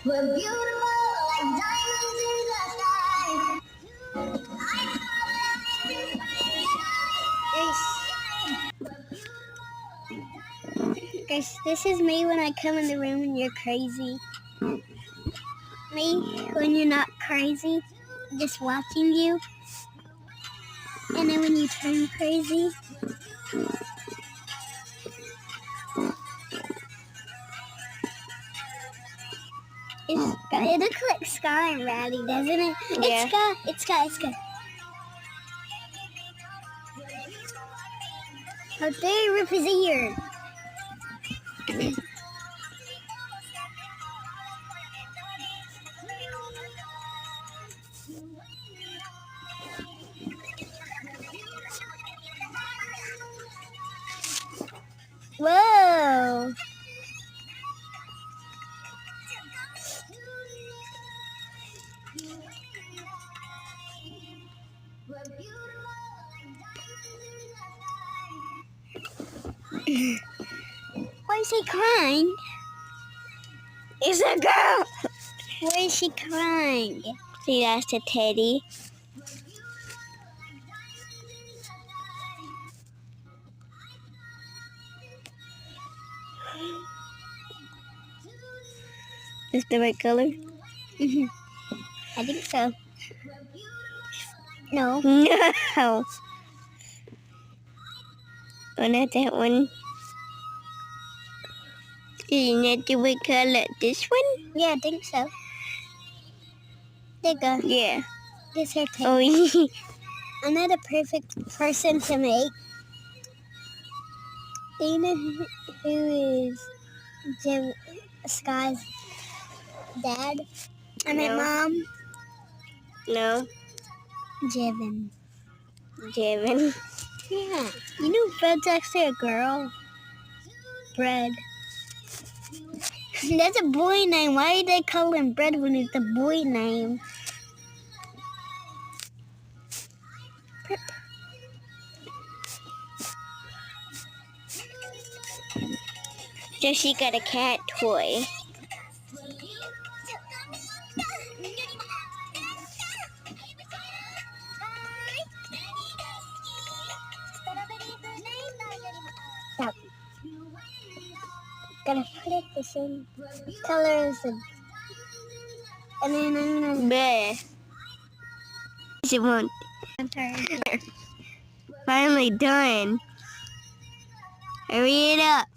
We're beautiful like diamonds in the sky. Guys, this is me when I come in the room and you're crazy. Me when you're not crazy, just watching you. And then when you turn crazy. It looks like Sky and Ratty, doesn't it? Yeah. It's Sky. How dare you rip his ear? Whoa! Why is he crying? It's a girl. Why is she crying? She lost a teddy. Is the right color? Mm-hmm. I think so. No. No. Oh, not that one. Isn't that the right color? This one? Yeah, I think so. There you go. Yeah. This her tape. Oh, yeah. I'm not a perfect person to make. Do you know who is Sky's dad? I mean, No. mom? No. Jevin. Jevin. Yeah. You know Fred's actually a girl? Bread. That's a boy name. Why did they call him Bread when it's a boy name? So she got a cat toy. Stop. Gotta put it the same color as the. And then I'm gonna. Bear. She won't. Turn. Finally done. Hurry it up.